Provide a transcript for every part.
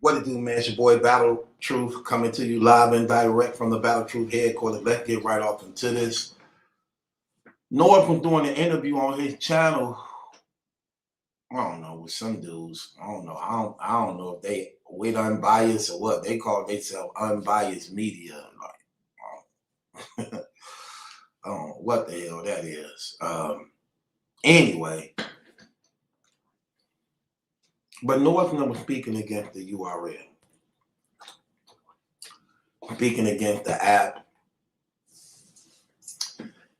What it do, man? It's your boy Battle Truth coming to you live and direct from the Battle Truth headquarters. Let's get right off into this. Norbes was doing an interview on his channel. I don't know, with some dudes. I don't know. I don't know if they with unbiased or what. They call themselves unbiased media. Like, I don't know what the hell that is. Anyway. But Norbes was speaking against the URL. Speaking against the app.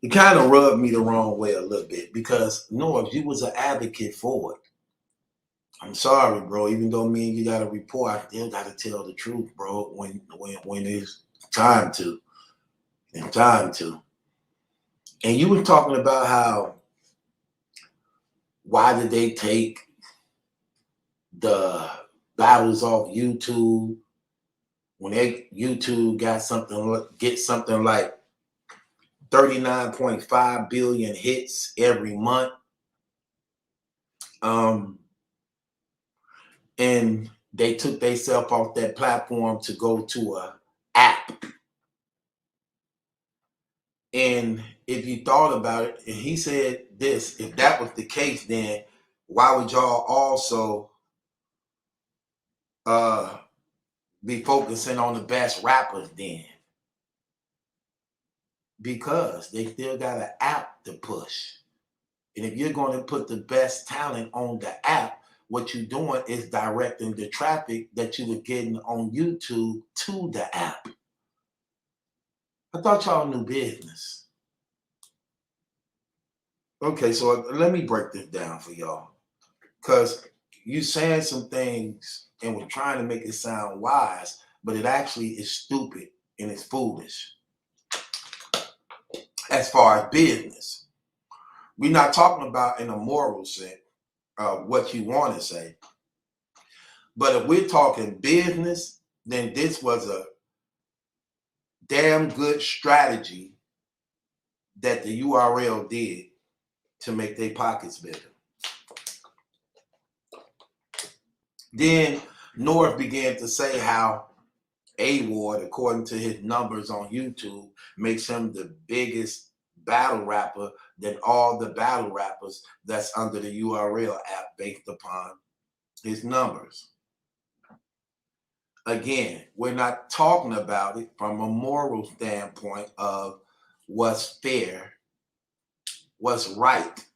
It kind of rubbed me the wrong way a little bit because Norbes, you was an advocate for it. I'm sorry, bro. Even though me and you got a report, I still got to tell the truth, bro. When it's time to, it's time to. And you were talking about how why did they take the battles off YouTube when YouTube got something like 39.5 billion hits every month. And they took themselves off that platform to go to a app. And if you thought about it, and he said this, if that was the case, then why would y'all also be focusing on the best rappers then? Because they still got an app to push. And if you're going to put the best talent on the app, what you're doing is directing the traffic that you were getting on YouTube to the app. I thought y'all knew business. Okay, so let me break this down for y'all. Because you saying some things and we're trying to make it sound wise, but it actually is stupid and it's foolish. As far as business, we're not talking about in a moral sense what you want to say. But if we're talking business, then this was a damn good strategy that the URL did to make their pockets bigger. Then Norbes began to say how A-Ward, according to his numbers on YouTube, makes him the biggest battle rapper than all the battle rappers that's under the URL app based upon his numbers. Again, we're not talking about it from a moral standpoint of what's fair, what's right.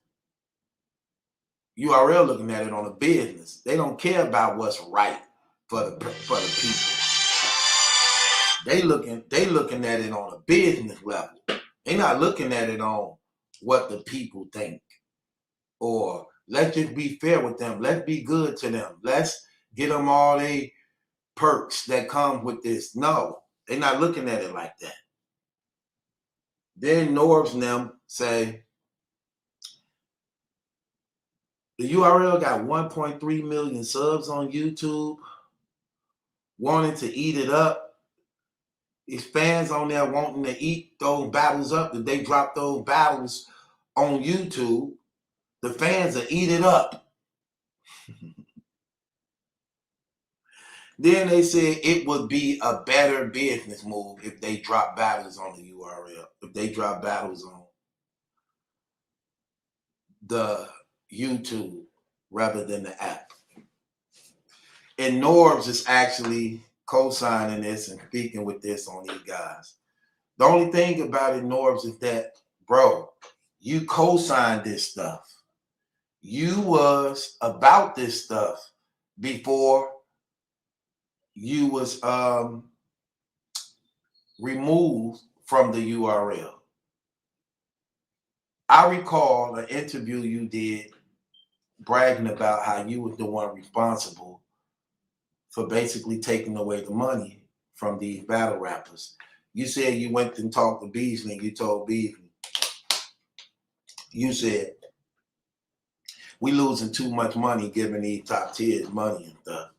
URL looking at it on a business. They don't care about what's right for the people. They looking at it on a business level. They're not looking at it on what the people think. Or let's just be fair with them. Let's be good to them. Let's get them all the perks that come with this. No, they're not looking at it like that. Then Norbes and them say, the URL got 1.3 million subs on YouTube, wanting to eat it up. His fans on there wanting to eat those battles up. If they drop those battles on YouTube, the fans will eat it up. Then they said it would be a better business move if they drop battles on the URL, if they drop battles on the YouTube rather than the app. And Norbes is actually co-signing this and speaking with this on these guys. The only thing about it, Norbes, is that, bro, you co-signed this stuff. You was about this stuff before you was removed from the URL. I recall an interview you did bragging about how you was the one responsible for basically taking away the money from these battle rappers. You said you went and talked to Beasley and you told Beasley, you said, we losing too much money giving these top tiers money and stuff.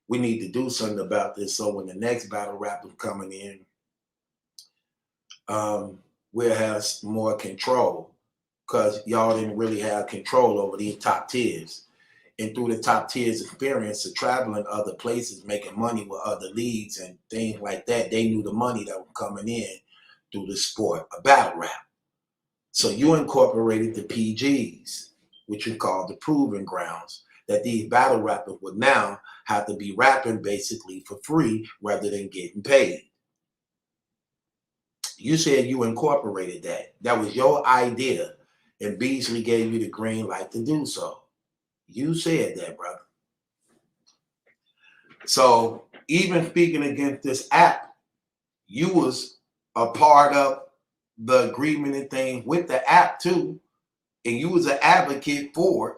We need to do something about this so when the next battle rapper coming in, we'll have more control because y'all didn't really have control over these top tiers. and through the top tiers experience of traveling other places, making money with other leagues and things like that, they knew the money that was coming in through the sport of battle rap. So you incorporated the PGs, which you call the proving grounds, that these battle rappers would now have to be rapping basically for free rather than getting paid. You said you incorporated that. That was your idea, and Beasley gave you the green light to do so. You said that, brother. So even speaking against this app, you was a part of the agreement and thing with the app too, and you was an advocate for it,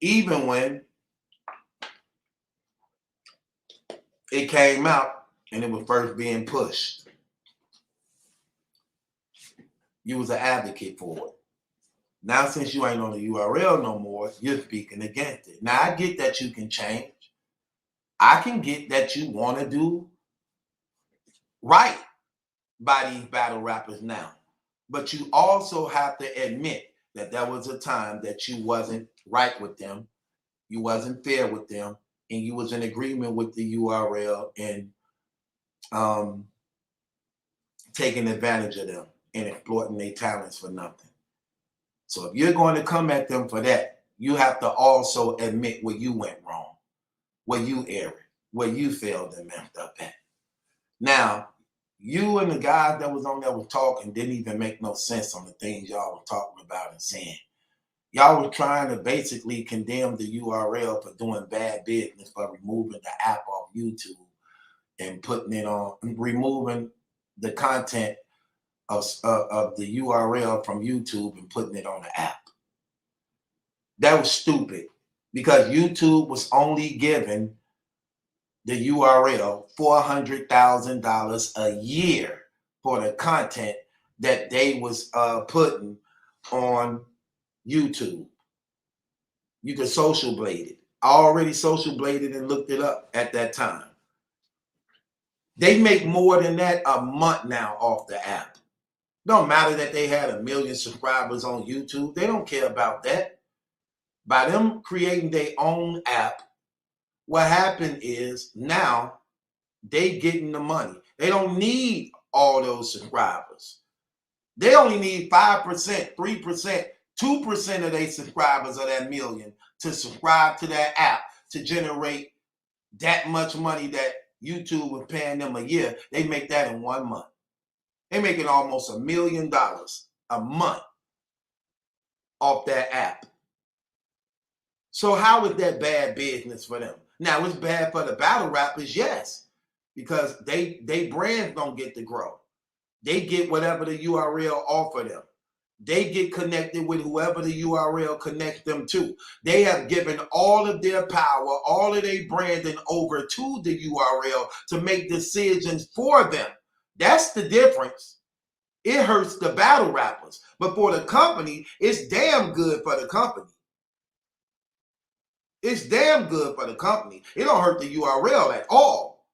even when it came out and it was first being pushed. You was an advocate for it. Now, since you ain't on the URL no more, you're speaking against it. Now, I get that you can change. I can get that you want to do right by these battle rappers now. But you also have to admit that there was a time that you wasn't right with them, you wasn't fair with them, and you was in agreement with the URL and taking advantage of them and exploiting their talents for nothing. So if you're going to come at them for that, you have to also admit where you went wrong, where you erred, where you failed and messed up at. Now, you and the guys that was on there was talking didn't even make no sense on the things y'all were talking about and saying. Y'all were trying to basically condemn the URL for doing bad business, for removing the app off YouTube and putting it on, removing the content of the URL from YouTube and putting it on the app. That was stupid because YouTube was only giving the URL $400,000 a year for the content that they was putting on YouTube. You could social blade it. I already social bladed and looked it up at that time. They make more than that a month now off the app. Don't matter that they had 1 million subscribers on YouTube. They don't care about that. By them creating their own app, what happened is now they getting the money. They don't need all those subscribers. They only need 5%, 3%, 2% of their subscribers of that 1 million to subscribe to that app to generate that much money that YouTube was paying them a year. They make that in 1 month. They making almost $1 million a month off that app. So how is that bad business for them? Now, it's bad for the battle rappers, yes, because they brands don't get to grow. They get whatever the URL offer them. They get connected with whoever the URL connects them to. They have given all of their power, all of their branding over to the URL to make decisions for them. That's the difference. It hurts the battle rappers, but for the company, it's damn good for the company. It's damn good for the company. It don't hurt the URL at all.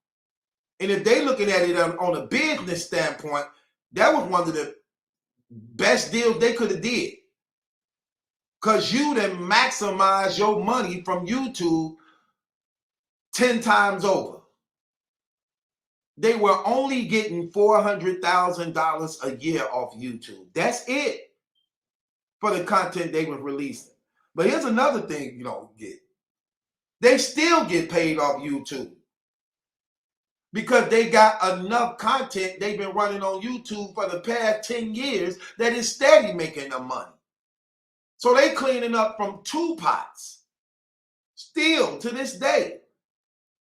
And if they looking at it on a business standpoint, that was one of the best deals they could have did. Because you then maximize your money from YouTube 10 times over. They were only getting $400,000 a year off YouTube. That's it for the content they were releasing. But here's another thing you don't get. They still get paid off YouTube because they got enough content they've been running on YouTube for the past 10 years that is steady making them money. So they cleaning up from 2 pots. Still to this day.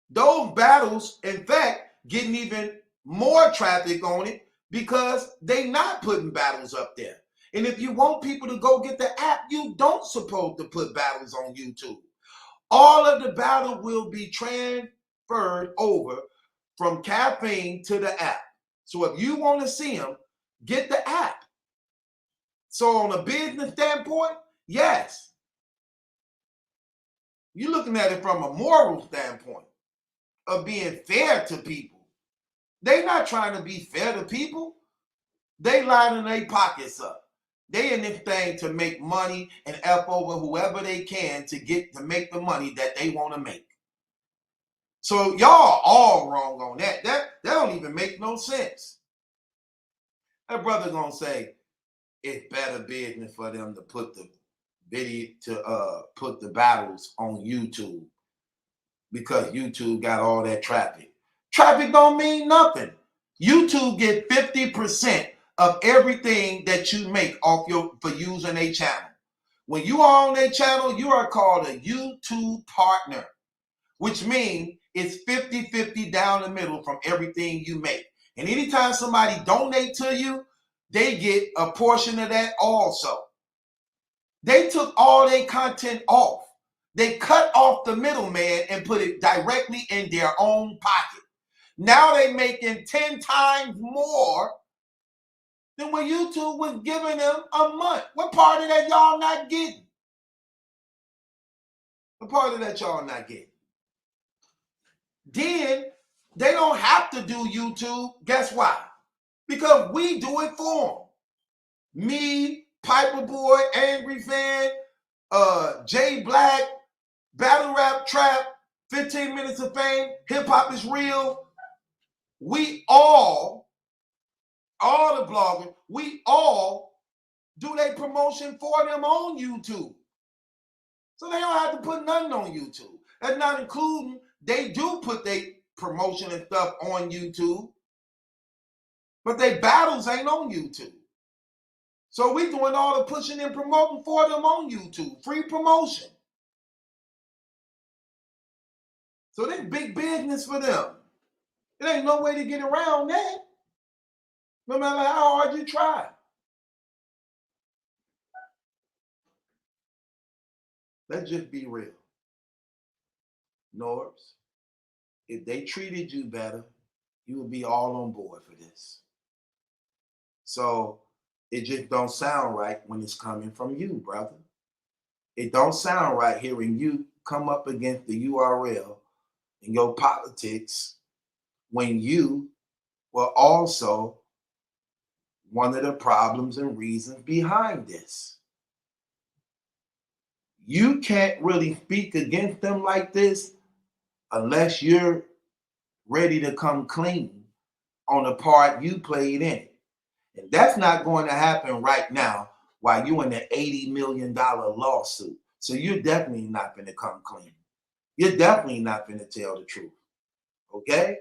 Those battles, in fact, getting even more traffic on it because they not putting battles up there. And if you want people to go get the app, you don't supposed to put battles on YouTube. All of the battle will be transferred over from Caffeine to the app. So if you want to see them, get the app. So on a business standpoint, yes. You're looking at it from a moral standpoint of being fair to people. They're not trying to be fair to people. They lining their pockets up. They in this thing to make money and F over whoever they can to make the money that they want to make. So y'all all wrong on that. That don't even make no sense. That brother gonna say it's better business for them to put the put the battles on YouTube because YouTube got all that traffic. Traffic don't mean nothing. YouTube get 50% of everything that you make off for using a channel. When you are on their channel, you are called a YouTube partner, which means it's 50-50 down the middle from everything you make. And anytime somebody donate to you, they get a portion of that also. They took all their content off. They cut off the middleman and put it directly in their own pocket. Now they making 10 times more than what YouTube was giving them a month. What part of that y'all not getting? What part of that y'all not getting? Then they don't have to do YouTube. Guess why? Because we do it for them. Me, Piper Boy, Angry Fan, Jay Black, Battle Rap Trap, 15 Minutes of Fame, Hip Hop is Real. We all the bloggers, we all do their promotion for them on YouTube. So they don't have to put nothing on YouTube. That's not including, they do put their promotion and stuff on YouTube, but their battles ain't on YouTube. So we doing all the pushing and promoting for them on YouTube. Free promotion. So that's big business for them. There ain't no way to get around that. No matter how hard you try. Let's just be real. Norbes, if they treated you better, you would be all on board for this. So it just don't sound right when it's coming from you, brother. It don't sound right hearing you come up against the URL in your politics when you were also one of the problems and reasons behind this. You can't really speak against them like this unless you're ready to come clean on the part you played in it. And that's not going to happen right now while you're in the $80 million lawsuit. So you're definitely not going to come clean. You're definitely not going to tell the truth. Okay?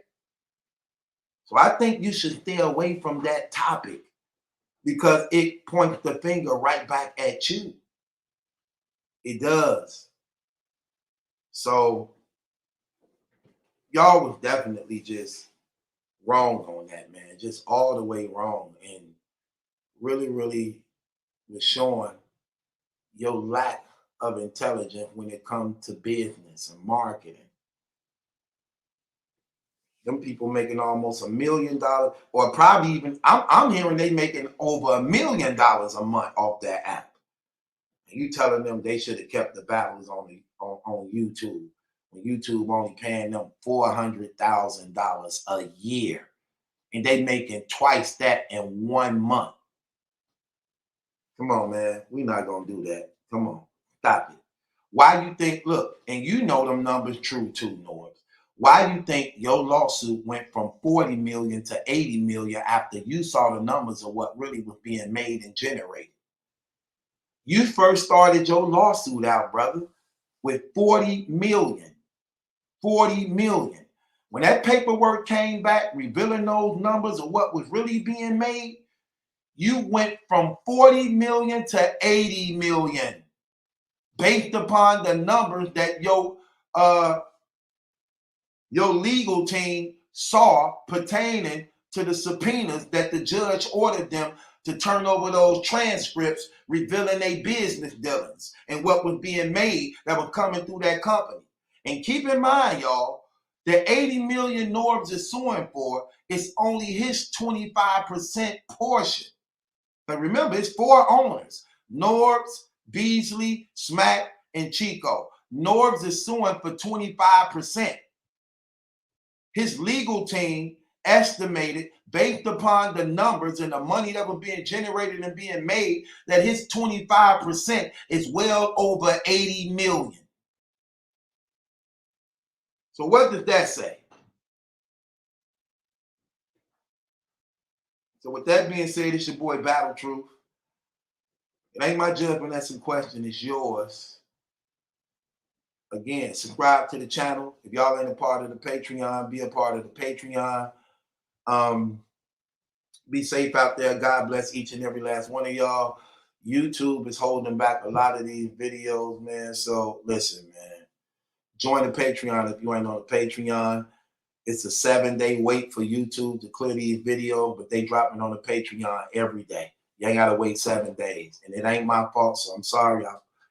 So I think you should stay away from that topic because it points the finger right back at you. It does. So y'all was definitely just wrong on that, man. Just all the way wrong. And really, really was showing your lack of intelligence when it comes to business and marketing. Them people making almost $1 million, or probably even, I'm hearing they making over $1 million a month off that app. And you telling them they should have kept the battles on YouTube, when YouTube only paying them $400,000 a year, and they making twice that in 1 month. Come on, man. We're not gonna do that. Come on, stop it. Why you think, look, and you know them numbers true too, Norbes. Why do you think your lawsuit went from 40 million to 80 million after you saw the numbers of what really was being made and generated? You first started your lawsuit out, brother, with 40 million. 40 million. When that paperwork came back revealing those numbers of what was really being made, you went from 40 million to 80 million based upon the numbers that your legal team saw pertaining to the subpoenas that the judge ordered them to turn over those transcripts revealing their business dealings and what was being made that was coming through that company. And keep in mind, y'all, the 80 million Norbes is suing for is only his 25% portion. But remember, it's 4 owners: Norbes, Beasley, Smack, and Chico. Norbes is suing for 25%. His legal team estimated based upon the numbers and the money that was being generated and being made that his 25% is well over 80 million. So what does that say? So with that being said, it's your boy Battle Truth. It ain't my judgment that's in question, it's yours. Again, subscribe to the channel. If y'all ain't a part of the Patreon, be a part of the Patreon. Be safe out there. God bless each and every last one of y'all. YouTube is holding back a lot of these videos, man. So listen, man. Join the Patreon if you ain't on the Patreon. It's a 7-day wait for YouTube to clear these videos, but they dropping on the Patreon every day. You ain't got to wait 7 days. And it ain't my fault, so I'm sorry.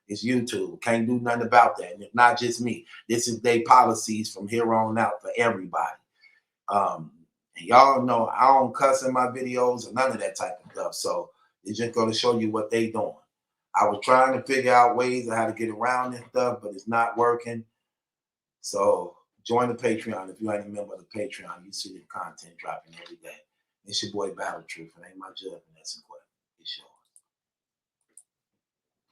It's YouTube. Can't do nothing about that. And it's not just me. This is their policies from here on out for everybody. And y'all know I don't cuss in my videos or none of that type of stuff. So it's just going to show you what they doing. I was trying to figure out ways of how to get around this stuff, but it's not working. So join the Patreon if you ain't a member of the Patreon. You see the content dropping every day. It's your boy Battle Truth. It ain't my judgment. That's important. It's yours.